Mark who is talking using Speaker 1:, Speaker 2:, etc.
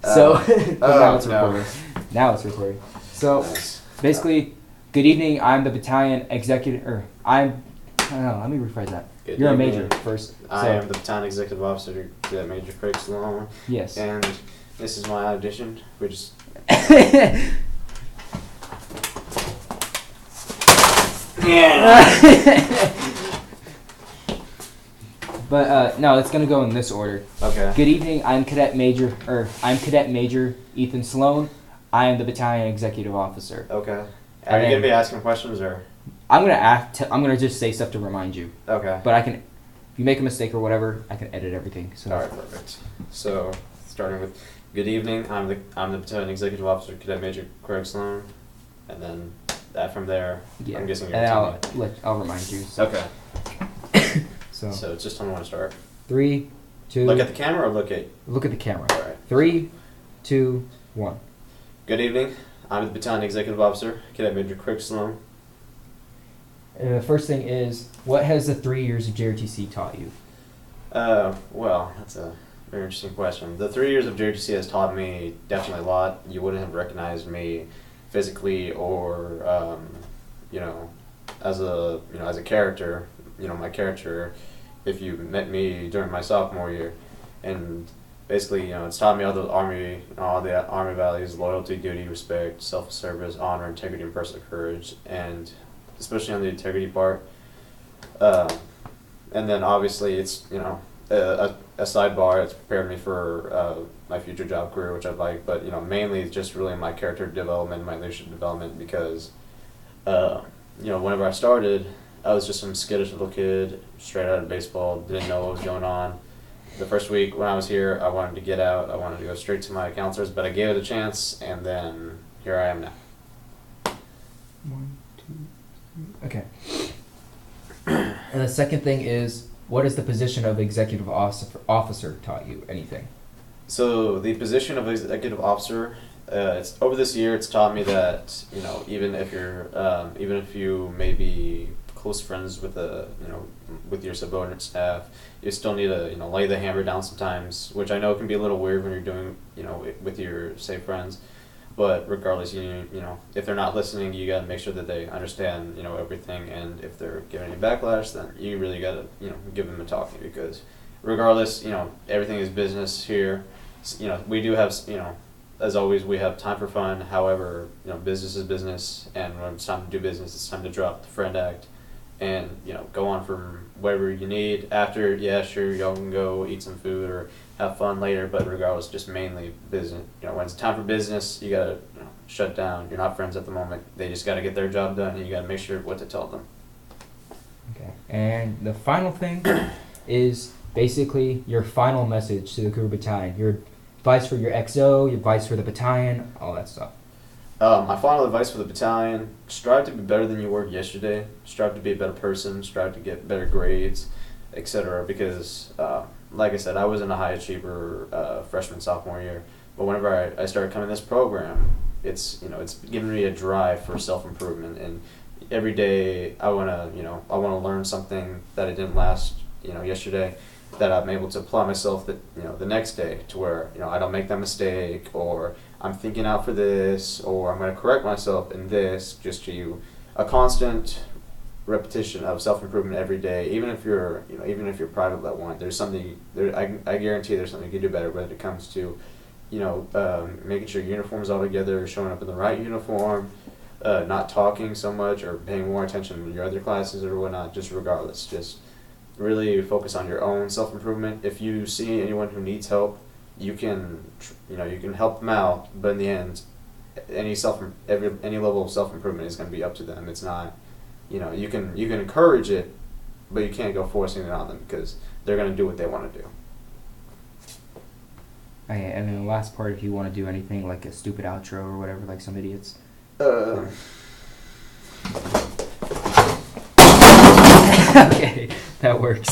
Speaker 1: So now it's
Speaker 2: no.
Speaker 1: recording. Now it's recording. So
Speaker 2: Nice.
Speaker 1: basically, good evening. I'm the battalion executive, I don't know. Let me rephrase that.
Speaker 2: Good
Speaker 1: You're
Speaker 2: evening.
Speaker 1: a major first.
Speaker 2: I am the Battalion Executive Officer at Major Cougar Sloan.
Speaker 1: Yes.
Speaker 2: And this is my audition. We just. Yeah.
Speaker 1: But no, it's gonna go in this order.
Speaker 2: Okay.
Speaker 1: Good evening. I'm Cadet Major Ethan Sloan. I am the Battalion Executive Officer.
Speaker 2: Okay. Are you gonna be asking questions or?
Speaker 1: I'm gonna just say stuff to remind you.
Speaker 2: Okay.
Speaker 1: But if you make a mistake or whatever, I can edit everything. So.
Speaker 2: All right. Perfect. So starting with, good evening. I'm the Battalion Executive Officer, Cadet Major Cougar Sloan, and then that from there.
Speaker 1: Yeah.
Speaker 2: I'm guessing you're.
Speaker 1: And I'll remind you. So.
Speaker 2: Okay.
Speaker 1: So
Speaker 2: just tell me when to start.
Speaker 1: 3, 2.
Speaker 2: Look at the camera or look at.
Speaker 1: Look at the camera.
Speaker 2: All right.
Speaker 1: 3, 2, 1.
Speaker 2: Good evening. I'm the Battalion Executive Officer, Cadet Major Cougar Sloan.
Speaker 1: The first thing is, what has the 3 years of JRTC taught you?
Speaker 2: Well, that's a very interesting question. The 3 years of JRTC has taught me definitely a lot. You wouldn't have recognized me physically or, as a character. My character, if you met me during my sophomore year, and basically, it's taught me all the army values: loyalty, duty, respect, self-service, honor, integrity, and personal courage, and especially on the integrity part. And then obviously, it's a sidebar. It's prepared me for my future job career, which I like. But mainly it's just really my character development, my leadership development, because whenever I started, I was just some skittish little kid, straight out of baseball, didn't know what was going on. The first week when I was here, I wanted to get out. I wanted to go straight to my counselors, but I gave it a chance, and then here I am now.
Speaker 1: 1, 2, 3. Okay. And the second thing is, what is the position of executive officer taught you? Anything?
Speaker 2: So the position of executive officer, it's over this year. It's taught me that even if you may be close friends with with your subordinate staff, you still need to lay the hammer down sometimes, which I know can be a little weird when you're doing with your say friends, but regardless, if they're not listening, you got to make sure that they understand everything, and if they're giving any backlash, then you really got to give them a talking, because regardless, everything is business here. We do have as always, we have time for fun. However, business is business, and when it's time to do business, it's time to drop the friend act and go on from whatever you need. After, yeah, sure, y'all can go eat some food or have fun later, but regardless, just mainly business. When it's time for business, you gotta shut down. You're not friends at the moment. They just gotta get their job done, and you gotta make sure what to tell them.
Speaker 1: Okay. And the final thing is basically your final message to the Cougar Battalion. Your advice for your XO, your advice for the battalion, all that stuff.
Speaker 2: My final advice for the battalion: strive to be better than you were yesterday. Strive to be a better person. Strive to get better grades, etc. Because, like I said, I wasn't a high achiever freshman, sophomore year. But whenever I started coming to this program, it's given me a drive for self-improvement. And every day I wanna learn something that I didn't last yesterday, that I'm able to apply myself the next day, to where I don't make that mistake, or I'm thinking out for this, or I'm going to correct myself in this. Just a constant repetition of self-improvement every day. Even if you're private level one, there's something there. I guarantee there's something you can do better when it comes to making sure your uniform's all together, showing up in the right uniform, not talking so much, or paying more attention to your other classes or whatnot. Just regardless, just really focus on your own self-improvement. If you see anyone who needs help, you can help them out, but in the end, any level of self-improvement is going to be up to them. It's not, you can encourage it, but you can't go forcing it on them, because they're going to do what they want to do.
Speaker 1: Okay, and then the last part, if you want to do anything like a stupid outro or whatever, like some idiots. Okay, that works.